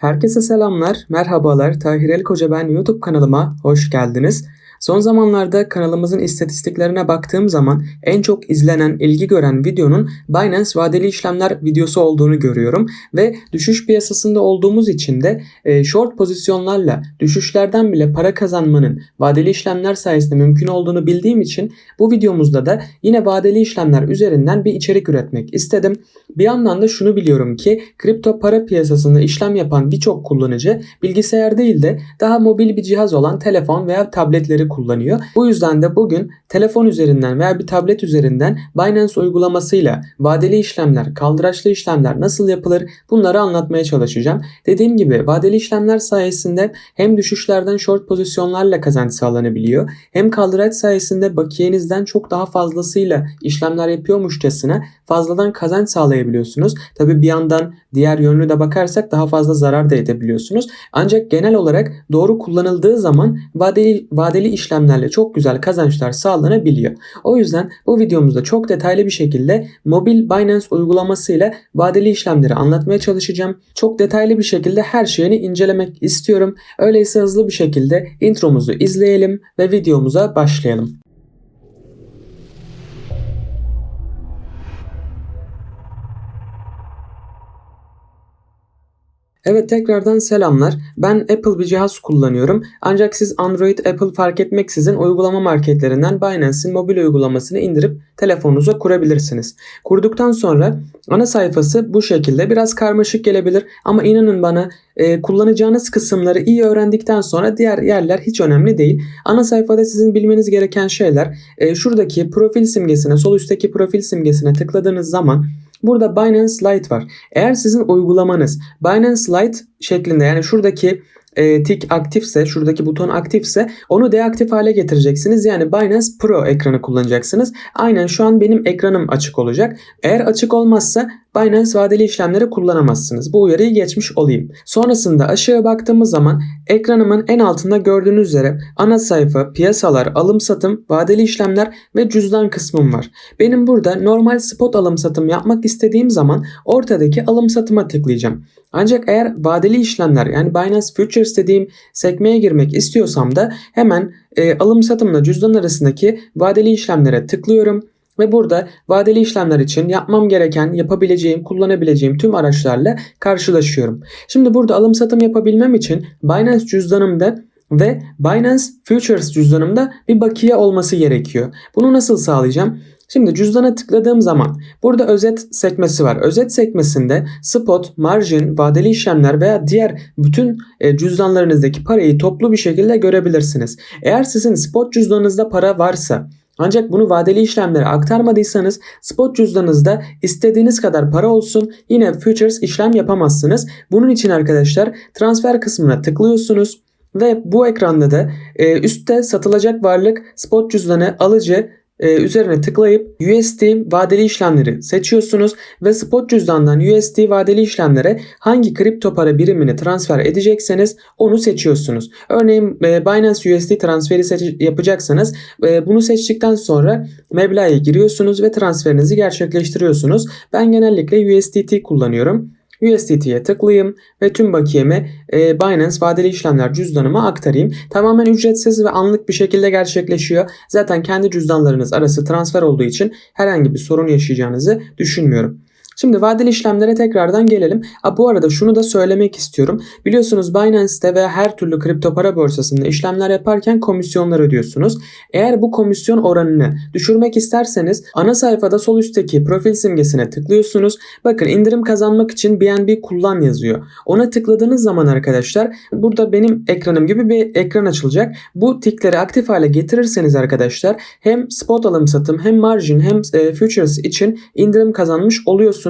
Herkese selamlar, merhabalar. Tahir El Koca ben YouTube kanalıma hoş geldiniz. Son zamanlarda kanalımızın istatistiklerine baktığım zaman en çok izlenen, ilgi gören videonun Binance vadeli işlemler videosu olduğunu görüyorum. Ve düşüş piyasasında olduğumuz için de short pozisyonlarla düşüşlerden bile para kazanmanın vadeli işlemler sayesinde mümkün olduğunu bildiğim için bu videomuzda da yine vadeli işlemler üzerinden bir içerik üretmek istedim. Bir yandan da şunu biliyorum ki kripto para piyasasında işlem yapan birçok kullanıcı bilgisayar değil de daha mobil bir cihaz olan telefon veya tabletleri kullanıyor. Bu yüzden de bugün telefon üzerinden veya bir tablet üzerinden Binance uygulamasıyla vadeli işlemler, kaldıraçlı işlemler nasıl yapılır bunları anlatmaya çalışacağım. Dediğim gibi vadeli işlemler sayesinde hem düşüşlerden short pozisyonlarla kazanç sağlanabiliyor hem kaldıraç sayesinde bakiyenizden çok daha fazlasıyla işlemler yapıyormuşçasına fazladan kazanç sağlayabiliyorsunuz. Tabii bir yandan diğer yönlü de bakarsak daha fazla zarar da edebiliyorsunuz. Ancak genel olarak doğru kullanıldığı zaman vadeli işlemlerle çok güzel kazançlar sağlanabiliyor. O yüzden bu videomuzda çok detaylı bir şekilde mobil Binance uygulamasıyla vadeli işlemleri anlatmaya çalışacağım. Çok detaylı bir şekilde her şeyini incelemek istiyorum. Öyleyse hızlı bir şekilde intromuzu izleyelim ve videomuza başlayalım. Evet, tekrardan selamlar. Ben Apple bir cihaz kullanıyorum. Ancak siz Android, Apple fark etmeksizin uygulama marketlerinden Binance'in mobil uygulamasını indirip telefonunuza kurabilirsiniz. Kurduktan sonra ana sayfası bu şekilde. Biraz karmaşık gelebilir ama inanın bana kullanacağınız kısımları iyi öğrendikten sonra diğer yerler hiç önemli değil. Ana sayfada sizin bilmeniz gereken şeyler şuradaki profil simgesine, sol üstteki profil simgesine tıkladığınız zaman burada Binance Lite var. Eğer sizin uygulamanız Binance Lite şeklinde, yani şuradaki tik aktifse, şuradaki buton aktifse onu deaktif hale getireceksiniz. Yani Binance Pro ekranı kullanacaksınız. Aynen şu an benim ekranım açık olacak. Eğer açık olmazsa Binance vadeli işlemleri kullanamazsınız. Bu uyarıyı geçmiş olayım. Sonrasında aşağı baktığımız zaman ekranımın en altında gördüğünüz üzere ana sayfa, piyasalar, alım satım, vadeli işlemler ve cüzdan kısmım var. Benim burada normal spot alım satım yapmak istediğim zaman ortadaki alım satıma tıklayacağım. Ancak eğer vadeli işlemler, yani Binance Futures dediğim sekmeye girmek istiyorsam da hemen alım satımla cüzdan arasındaki vadeli işlemlere tıklıyorum. Ve burada vadeli işlemler için yapmam gereken, yapabileceğim, kullanabileceğim tüm araçlarla karşılaşıyorum. Şimdi burada alım satım yapabilmem için Binance cüzdanımda ve Binance Futures cüzdanımda bir bakiye olması gerekiyor. Bunu nasıl sağlayacağım? Şimdi cüzdana tıkladığım zaman burada özet sekmesi var. Özet sekmesinde spot, margin, vadeli işlemler veya diğer bütün cüzdanlarınızdaki parayı toplu bir şekilde görebilirsiniz. Eğer sizin spot cüzdanınızda para varsa ancak bunu vadeli işlemlere aktarmadıysanız spot cüzdanınızda istediğiniz kadar para olsun yine futures işlem yapamazsınız. Bunun için arkadaşlar transfer kısmına tıklıyorsunuz ve bu ekranda da üstte satılacak varlık spot cüzdanı alıcı üzerine tıklayıp USD vadeli işlemleri seçiyorsunuz ve spot cüzdandan USD vadeli işlemlere hangi kripto para birimini transfer edecekseniz onu seçiyorsunuz. Örneğin Binance USD transferi yapacaksanız bunu seçtikten sonra meblağı giriyorsunuz ve transferinizi gerçekleştiriyorsunuz. Ben genellikle USDT kullanıyorum. USDT'ye tıklayayım ve tüm bakiyemi Binance vadeli işlemler cüzdanıma aktarayım. Tamamen ücretsiz ve anlık bir şekilde gerçekleşiyor. Zaten kendi cüzdanlarınız arası transfer olduğu için herhangi bir sorun yaşayacağınızı düşünmüyorum. Şimdi vadeli işlemlere tekrardan gelelim. Bu arada şunu da söylemek istiyorum. Biliyorsunuz Binance'te veya her türlü kripto para borsasında işlemler yaparken komisyonlar ödüyorsunuz. Eğer bu komisyon oranını düşürmek isterseniz ana sayfada sol üstteki profil simgesine tıklıyorsunuz. Bakın indirim kazanmak için BNB kullan yazıyor. Ona tıkladığınız zaman arkadaşlar burada benim ekranım gibi bir ekran açılacak. Bu tikleri aktif hale getirirseniz arkadaşlar hem spot alım satım hem margin hem futures için indirim kazanmış oluyorsunuz.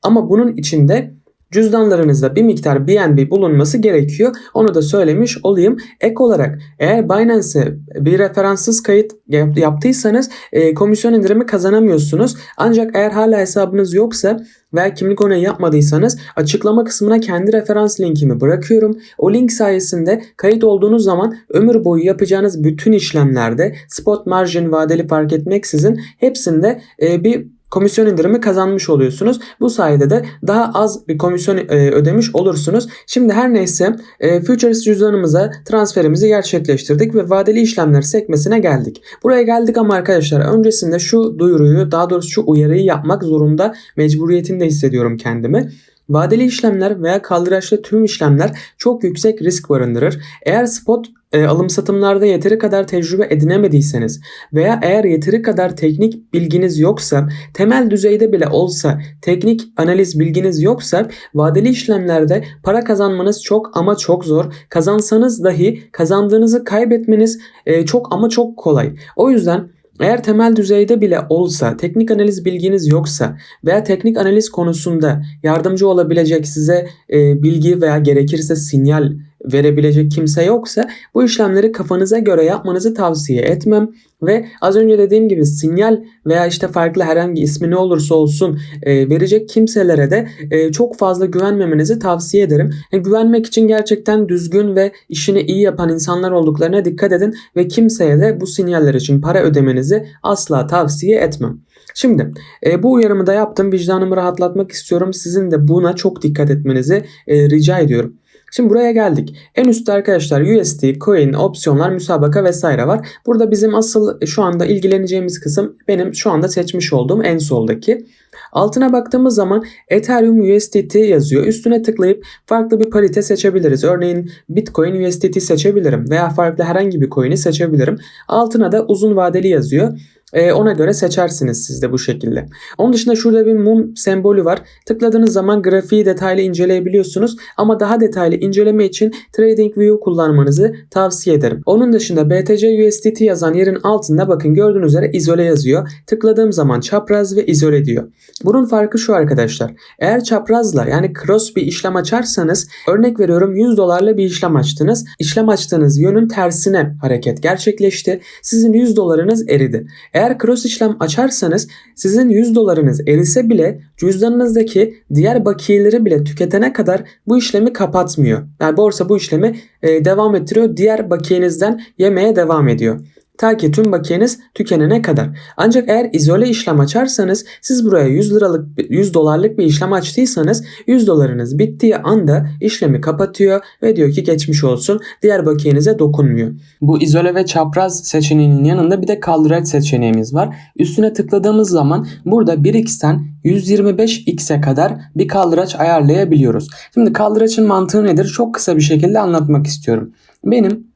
Ama bunun içinde cüzdanlarınızda bir miktar BNB bulunması gerekiyor. Onu da söylemiş olayım. Ek olarak eğer Binance'e bir referanssız kayıt yaptıysanız komisyon indirimi kazanamıyorsunuz. Ancak eğer hala hesabınız yoksa veya kimlik onayı yapmadıysanız açıklama kısmına kendi referans linkimi bırakıyorum. O link sayesinde kayıt olduğunuz zaman ömür boyu yapacağınız bütün işlemlerde spot, margin, vadeli fark etmeksizin hepsinde bir komisyon indirimi kazanmış oluyorsunuz. Bu sayede de daha az bir komisyon ödemiş olursunuz. Şimdi her neyse Futures cüzdanımıza transferimizi gerçekleştirdik ve vadeli işlemler sekmesine geldik. Buraya geldik ama arkadaşlar öncesinde şu duyuruyu, daha doğrusu şu uyarıyı yapmak zorunda mecburiyetinde hissediyorum kendimi. Vadeli işlemler veya kaldıraçlı tüm işlemler çok yüksek risk barındırır. Eğer spot alım satımlarda yeteri kadar tecrübe edinemediyseniz veya eğer yeteri kadar teknik bilginiz yoksa, temel düzeyde bile olsa teknik analiz bilginiz yoksa vadeli işlemlerde para kazanmanız çok ama çok zor. Kazansanız dahi kazandığınızı kaybetmeniz çok ama çok kolay. O yüzden eğer temel düzeyde bile olsa, teknik analiz bilginiz yoksa veya teknik analiz konusunda yardımcı olabilecek size bilgi veya gerekirse sinyal verebilecek kimse yoksa bu işlemleri kafanıza göre yapmanızı tavsiye etmem. Ve az önce dediğim gibi sinyal veya işte farklı herhangi ismi ne olursa olsun verecek kimselere de çok fazla güvenmemenizi tavsiye ederim. Güvenmek için gerçekten düzgün ve işini iyi yapan insanlar olduklarına dikkat edin ve kimseye de bu sinyaller için para ödemenizi asla tavsiye etmem. Şimdi bu uyarımı da yaptım. Vicdanımı rahatlatmak istiyorum. Sizin de buna çok dikkat etmenizi rica ediyorum. Şimdi buraya geldik. En üstte arkadaşlar USD, coin, opsiyonlar, müsabaka vesaire var. Burada bizim asıl şu anda ilgileneceğimiz kısım benim şu anda seçmiş olduğum en soldaki. Altına baktığımız zaman Ethereum USDT yazıyor. Üstüne tıklayıp farklı bir parite seçebiliriz. Örneğin Bitcoin USDT seçebilirim veya farklı herhangi bir coin'i seçebilirim. Altına da uzun vadeli yazıyor. Ona göre seçersiniz siz de bu şekilde. Onun dışında şurada bir mum sembolü var. Tıkladığınız zaman grafiği detaylı inceleyebiliyorsunuz. Ama daha detaylı inceleme için TradingView kullanmanızı tavsiye ederim. Onun dışında BTC USDT yazan yerin altında bakın gördüğünüz üzere izole yazıyor. Tıkladığım zaman çapraz ve izole diyor. Bunun farkı şu arkadaşlar. Eğer çaprazla yani cross bir işlem açarsanız, örnek veriyorum 100 dolarla bir işlem açtınız. İşlem açtığınız yönün tersine hareket gerçekleşti. Sizin 100 dolarınız eridi. Eğer cross işlem açarsanız sizin 100 dolarınız erise bile cüzdanınızdaki diğer bakiyeleri bile tüketene kadar bu işlemi kapatmıyor. Yani borsa bu işlemi devam ettiriyor. Diğer bakiyenizden yemeye devam ediyor. Ta ki tüm bakiyeniz tükenene kadar. Ancak eğer izole işlem açarsanız siz buraya 100 dolarlık bir işlem açtıysanız 100 dolarınız bittiği anda işlemi kapatıyor ve diyor ki geçmiş olsun, diğer bakiyenize dokunmuyor. Bu izole ve çapraz seçeneğinin yanında bir de kaldıraç seçeneğimiz var. Üstüne tıkladığımız zaman burada 1x'ten 125x'e kadar bir kaldıraç ayarlayabiliyoruz. Şimdi kaldıraçın mantığı nedir? Çok kısa bir şekilde anlatmak istiyorum. Benim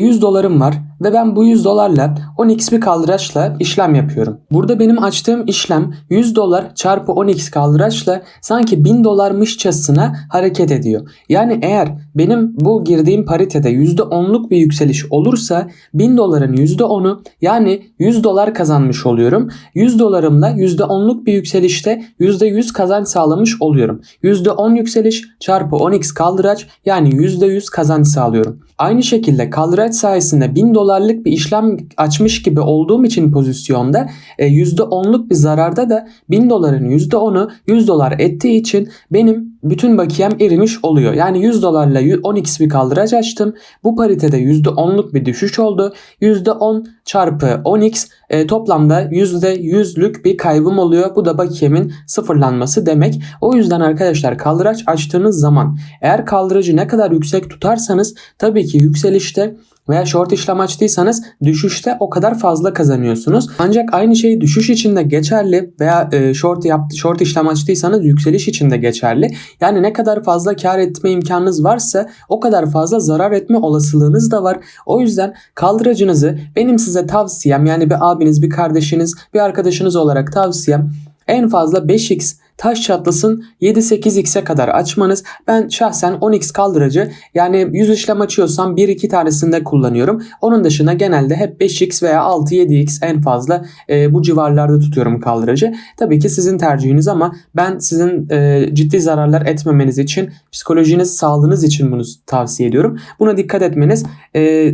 100 dolarım var ve ben bu 100 dolarla 10x bir kaldıraçla işlem yapıyorum. Burada benim açtığım işlem 100 dolar çarpı 10x kaldıraçla sanki 1000 dolarmışçasına hareket ediyor. Yani eğer benim bu girdiğim paritede %10'luk bir yükseliş olursa 1000 doların %10'u yani 100 dolar kazanmış oluyorum. 100 dolarımla %10'luk bir yükselişte %100 kazanç sağlamış oluyorum. %10 yükseliş çarpı 10x kaldıraç yani %100 kazanç sağlıyorum. Aynı şekilde kaldıraç sayesinde 1000 dolarlık bir işlem açmış gibi olduğum için pozisyonda %10'luk bir zararda da 1000 doların %10'u 100 dolar ettiği için benim bütün bakiyem erimiş oluyor. Yani 100 dolarla 10x bir kaldıraç açtım. Bu paritede %10'luk bir düşüş oldu. %10 çarpı 10x toplamda %100'lük bir kaybım oluyor. Bu da bakiyemin sıfırlanması demek. O yüzden arkadaşlar kaldıraç açtığınız zaman eğer kaldıracı ne kadar yüksek tutarsanız tabii ki yükselişte veya short işlem açtıysanız düşüşte o kadar fazla kazanıyorsunuz. Ancak aynı şey düşüş için de geçerli veya short işlem açtıysanız yükseliş için de geçerli. Yani ne kadar fazla kar etme imkanınız varsa o kadar fazla zarar etme olasılığınız da var. O yüzden kaldıracınızı benim size tavsiyem, yani bir abiniz, bir kardeşiniz, bir arkadaşınız olarak tavsiyem en fazla 5x taş çatlasın 7-8x'e kadar açmanız. Ben şahsen 10x kaldıracı yani 100 işlem açıyorsam 1-2 tanesinde kullanıyorum. Onun dışında genelde hep 5x veya 6-7x en fazla bu civarlarda tutuyorum kaldıracı. Tabii ki sizin tercihiniz ama ben sizin ciddi zararlar etmemeniz için, psikolojiniz, sağlığınız için bunu tavsiye ediyorum. Buna dikkat etmeniz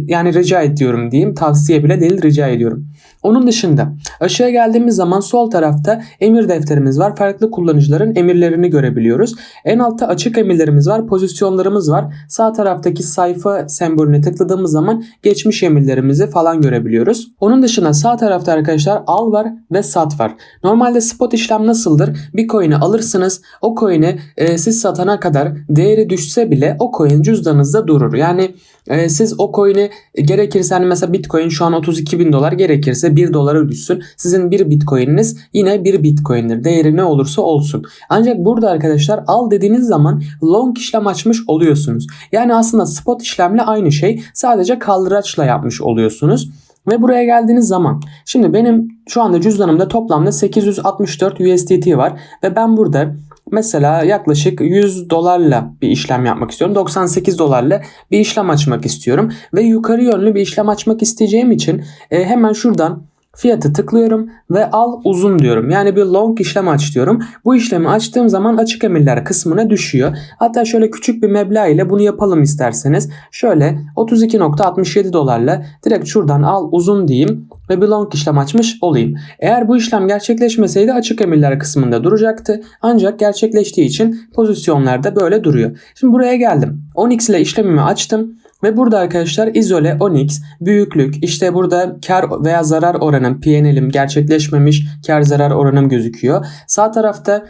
yani rica ediyorum diyeyim. Tavsiye bile değil, rica ediyorum. Onun dışında aşağıya geldiğimiz zaman sol tarafta emir defterimiz var. Farklı kullanım kullanıcıların emirlerini görebiliyoruz. En altta açık emirlerimiz var, pozisyonlarımız var. Sağ taraftaki sayfa sembolüne tıkladığımız zaman geçmiş emirlerimizi falan görebiliyoruz. Onun dışında sağ tarafta arkadaşlar al var ve sat var. Normalde spot işlem nasıldır? Bir coin'i alırsınız. O coin'i siz satana kadar değeri düşse bile o coin cüzdanınızda durur. Yani siz o coin'i gerekirse hani mesela Bitcoin şu an 32 bin dolar, gerekirse 1 dolara düşsün. Sizin bir Bitcoin'iniz yine bir Bitcoin'dir. Değeri ne olursa olsun. Ancak burada arkadaşlar al dediğiniz zaman long işlem açmış oluyorsunuz. Yani aslında spot işlemle aynı şey. Sadece kaldıraçla yapmış oluyorsunuz. Ve buraya geldiğiniz zaman şimdi benim şu anda cüzdanımda toplamda 864 USDT var ve ben burada mesela yaklaşık 100 dolarla bir işlem yapmak istiyorum. 98 dolarla bir işlem açmak istiyorum ve yukarı yönlü bir işlem açmak isteyeceğim için hemen şuradan fiyatı tıklıyorum ve al uzun diyorum. Yani bir long işlem aç diyorum. Bu işlemi açtığım zaman açık emirler kısmına düşüyor. Hatta şöyle küçük bir meblağ ile bunu yapalım isterseniz. Şöyle 32.67 dolarla direkt şuradan al uzun diyeyim ve bir long işlem açmış olayım. Eğer bu işlem gerçekleşmeseydi açık emirler kısmında duracaktı. Ancak gerçekleştiği için pozisyonlarda böyle duruyor. Şimdi buraya geldim. Onyx ile işlemimi açtım. Ve burada arkadaşlar izole, Onyx, büyüklük, işte burada kar veya zarar oranım, P&L'im gerçekleşmemiş, kar zarar oranım gözüküyor. Sağ tarafta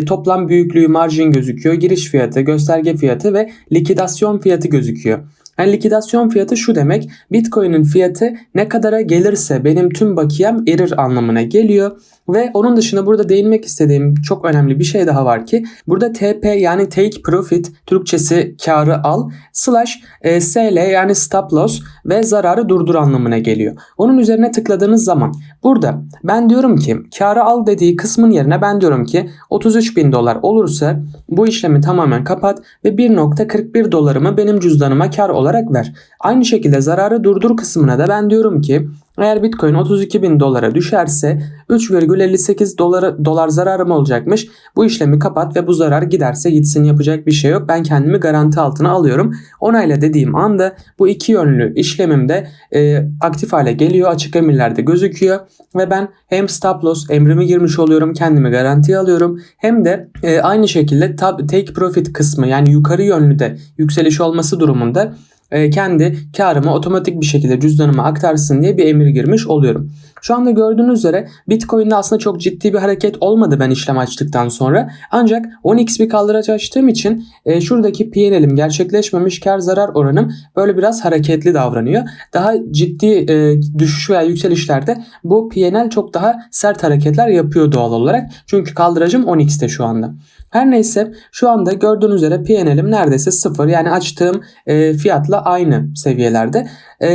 toplam büyüklüğü, marjin gözüküyor. Giriş fiyatı, gösterge fiyatı ve likidasyon fiyatı gözüküyor. Yani likidasyon fiyatı şu demek, Bitcoin'in fiyatı ne kadara gelirse benim tüm bakiyem erir anlamına geliyor. Ve onun dışında burada değinmek istediğim çok önemli bir şey daha var ki burada TP yani take profit, Türkçesi karı al, slash SL yani stop loss ve zararı durdur anlamına geliyor. Onun üzerine tıkladığınız zaman burada ben diyorum ki karı al dediği kısmın yerine ben diyorum ki 33 bin dolar olursa bu işlemi tamamen kapat ve 1.41 dolarımı benim cüzdanıma kar olarak ver. Aynı şekilde zararı durdur kısmına da ben diyorum ki eğer Bitcoin 32 bin dolara düşerse 3,58 dolar zararım olacakmış. Bu işlemi kapat ve bu zarar giderse gitsin, yapacak bir şey yok. Ben kendimi garanti altına alıyorum. Onayla dediğim anda bu iki yönlü işlemim de aktif hale geliyor. Açık emirlerde gözüküyor. Ve ben hem stop loss emrimi girmiş oluyorum. Kendimi garantiye alıyorum. Hem de aynı şekilde take profit kısmı yani yukarı yönlü de yükseliş olması durumunda kendi karımı otomatik bir şekilde cüzdanıma aktarsın diye bir emir girmiş oluyorum. Şu anda gördüğünüz üzere Bitcoin'de aslında çok ciddi bir hareket olmadı ben işlem açtıktan sonra. Ancak 10x bir kaldıraç açtığım için şuradaki P&L'im gerçekleşmemiş, kar zarar oranım böyle biraz hareketli davranıyor. Daha ciddi düşüş veya yükselişlerde bu P&L çok daha sert hareketler yapıyor doğal olarak. Çünkü kaldıracım 10x'te şu anda. Her neyse şu anda gördüğünüz üzere P&L'im neredeyse sıfır, yani açtığım fiyatla aynı seviyelerde.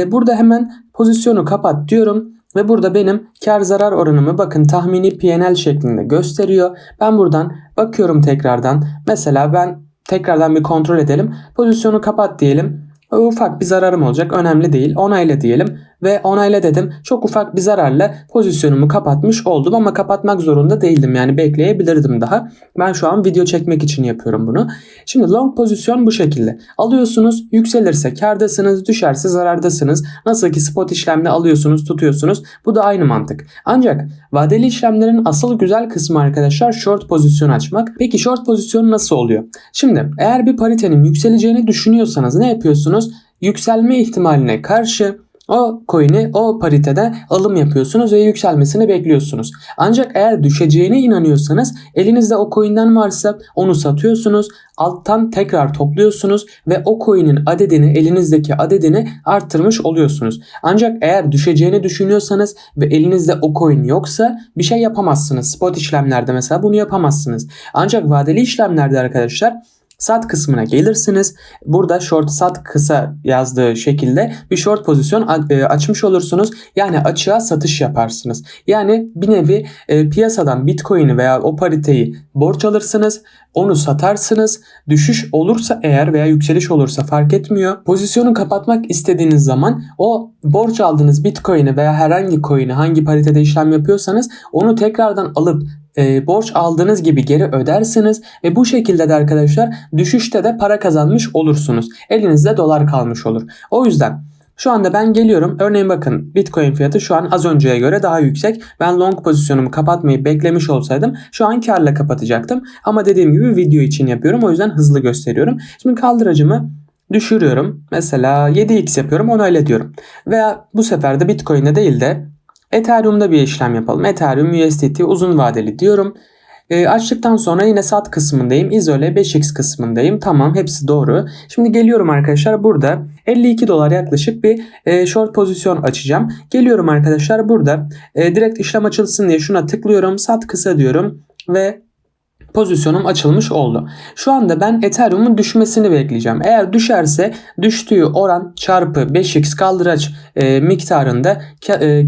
Burada hemen pozisyonu kapat diyorum ve burada benim kar zarar oranımı bakın tahmini P&L şeklinde gösteriyor. Ben buradan bakıyorum tekrardan. Mesela ben tekrardan bir kontrol edelim. Pozisyonu kapat diyelim. Ufak bir zararım olacak, önemli değil, onayla diyelim ve onayla dedim. Çok ufak bir zararla pozisyonumu kapatmış oldum ama kapatmak zorunda değildim, yani bekleyebilirdim daha. Ben şu an video çekmek için yapıyorum bunu. Şimdi long pozisyon bu şekilde. Alıyorsunuz, yükselirse kârdasınız, düşerse zarardasınız. Nasıl ki spot işlemle alıyorsunuz, tutuyorsunuz. Bu da aynı mantık. Ancak vadeli işlemlerin asıl güzel kısmı arkadaşlar short pozisyon açmak. Peki short pozisyon nasıl oluyor? Şimdi eğer bir paritenin yükseleceğini düşünüyorsanız ne yapıyorsunuz? Yükselme ihtimaline karşı o coin'i o paritede alım yapıyorsunuz ve yükselmesini bekliyorsunuz. Ancak eğer düşeceğine inanıyorsanız elinizde o coin'den varsa onu satıyorsunuz. Alttan tekrar topluyorsunuz ve o coin'in adedini, elinizdeki adedini arttırmış oluyorsunuz. Ancak eğer düşeceğini düşünüyorsanız ve elinizde o coin yoksa bir şey yapamazsınız. Spot işlemlerde mesela bunu yapamazsınız. Ancak vadeli işlemlerde arkadaşlar sat kısmına gelirsiniz. Burada short sat kısa yazdığı şekilde bir short pozisyon açmış olursunuz. Yani açığa satış yaparsınız. Yani bir nevi piyasadan Bitcoin'i veya o pariteyi borç alırsınız. Onu satarsınız. Düşüş olursa eğer veya yükseliş olursa fark etmiyor. Pozisyonu kapatmak istediğiniz zaman o borç aldığınız Bitcoin'i veya herhangi coin'i hangi paritede işlem yapıyorsanız onu tekrardan alıp borç aldığınız gibi geri ödersiniz ve bu şekilde de arkadaşlar düşüşte de para kazanmış olursunuz. Elinizde dolar kalmış olur. O yüzden Şu anda ben geliyorum. Örneğin bakın Bitcoin fiyatı şu an az önceye göre daha yüksek. Ben long pozisyonumu kapatmayı beklemiş olsaydım şu an karla kapatacaktım. Ama dediğim gibi video için yapıyorum. O yüzden hızlı gösteriyorum. Şimdi kaldıracımı düşürüyorum. Mesela 7x yapıyorum. Onu öyle diyorum. Veya bu sefer de Bitcoin'de değil de Ethereum'da bir işlem yapalım. Ethereum USDT uzun vadeli diyorum. Açtıktan sonra yine sat kısmındayım. İzole 5x kısmındayım. Tamam, hepsi doğru. Şimdi geliyorum arkadaşlar, burada 52 dolar yaklaşık bir short pozisyon açacağım. Geliyorum arkadaşlar, burada direkt işlem açılsın diye şuna tıklıyorum. Sat kısa diyorum ve pozisyonum açılmış oldu. Şu anda ben Ethereum'un düşmesini bekleyeceğim. Eğer düşerse düştüğü oran çarpı 5x kaldıraç miktarında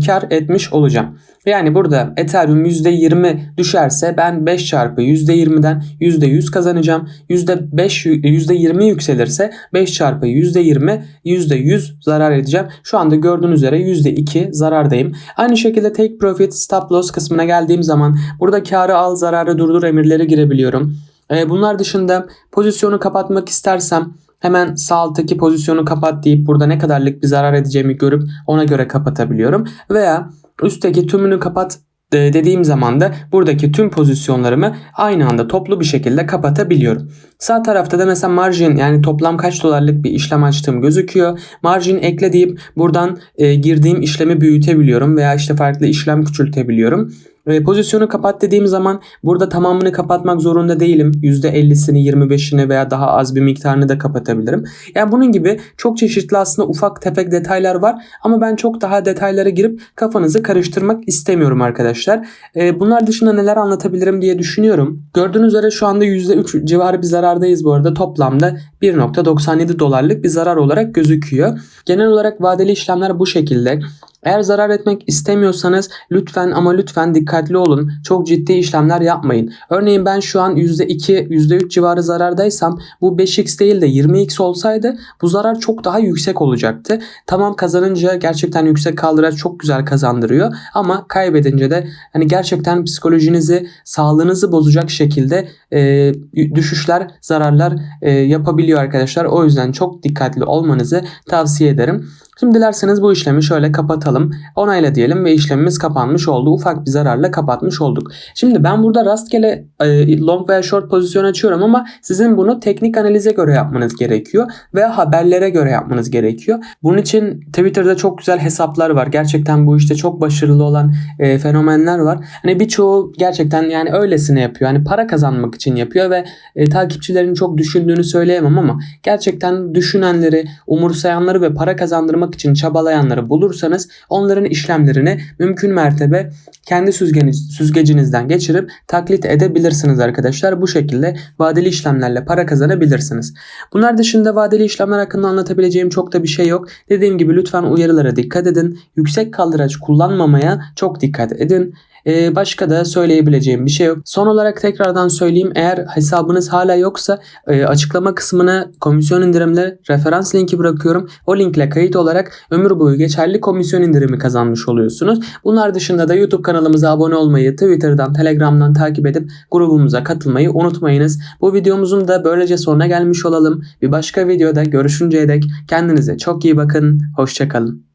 kar etmiş olacağım. Yani burada Ethereum %20 düşerse ben 5 çarpı %20'den %100 kazanacağım. %20 yükselirse 5 çarpı %20 %100 zarar edeceğim. Şu anda gördüğünüz üzere %2 zarardayım. Aynı şekilde take profit stop loss kısmına geldiğim zaman burada karı al zararı durdur emirleri girebiliyorum. Bunlar dışında pozisyonu kapatmak istersem hemen sağ alttaki pozisyonu kapat deyip burada ne kadarlık bir zarar edeceğimi görüp ona göre kapatabiliyorum. Veya üstteki tümünü kapat dediğim zaman da buradaki tüm pozisyonlarımı aynı anda toplu bir şekilde kapatabiliyorum. Sağ tarafta da mesela margin, yani toplam kaç dolarlık bir işlem açtığım gözüküyor. Margin ekle deyip buradan girdiğim işlemi büyütebiliyorum veya işte farklı işlem küçültebiliyorum. Pozisyonu kapat dediğim zaman burada tamamını kapatmak zorunda değilim. %50'sini, 25'ini veya daha az bir miktarını da kapatabilirim. Yani bunun gibi çok çeşitli aslında ufak tefek detaylar var ama ben çok daha detaylara girip kafanızı karıştırmak istemiyorum arkadaşlar. Bunlar dışında neler anlatabilirim diye düşünüyorum. Gördüğünüz üzere şu anda %3 civarı bir zarardayız bu arada. Toplamda 1.97 dolarlık bir zarar olarak gözüküyor. Genel olarak vadeli işlemler bu şekilde. Eğer zarar etmek istemiyorsanız lütfen ama lütfen dikkatli olun. Çok ciddi işlemler yapmayın. Örneğin ben şu an %2, %3 civarı zarardaysam bu 5x değil de 20x olsaydı bu zarar çok daha yüksek olacaktı. Tamam, kazanınca gerçekten yüksek kaldıraç çok güzel kazandırıyor ama kaybedince de hani gerçekten psikolojinizi, sağlığınızı bozacak şekilde düşüşler, zararlar yapabiliyor arkadaşlar. O yüzden çok dikkatli olmanızı tavsiye ederim. Şimdi dilerseniz bu işlemi şöyle kapatalım. Onayla diyelim ve işlemimiz kapanmış oldu. Ufak bir zararla kapatmış olduk. Şimdi ben burada rastgele long veya short pozisyon açıyorum ama sizin bunu teknik analize göre yapmanız gerekiyor veya haberlere göre yapmanız gerekiyor. Bunun için Twitter'da çok güzel hesaplar var. Gerçekten bu işte çok başarılı olan fenomenler var. Hani birçoğu gerçekten yani öylesine yapıyor. Hani para kazanmak için yapıyor ve takipçilerin çok düşündüğünü söyleyemem ama gerçekten düşünenleri, umursayanları ve para kazandırmak için çabalayanları bulursanız onların işlemlerini mümkün mertebe kendi süzgecinizden geçirip taklit edebilirsiniz arkadaşlar. Bu şekilde vadeli işlemlerle para kazanabilirsiniz. Bunlar dışında vadeli işlemler hakkında anlatabileceğim çok da bir şey yok. Dediğim gibi lütfen uyarılara dikkat edin. Yüksek kaldıraç kullanmamaya çok dikkat edin. Başka da söyleyebileceğim bir şey yok. Son olarak tekrardan söyleyeyim. Eğer hesabınız hala yoksa açıklama kısmına komisyon indirimleri referans linki bırakıyorum. O linkle kayıt olarak ömür boyu geçerli komisyon indirimi kazanmış oluyorsunuz. Bunlar dışında da YouTube kanalımıza abone olmayı, Twitter'dan, Telegram'dan takip edip grubumuza katılmayı unutmayınız. Bu videomuzun da böylece sonuna gelmiş olalım. Bir başka videoda görüşünceye dek kendinize çok iyi bakın. Hoşça kalın.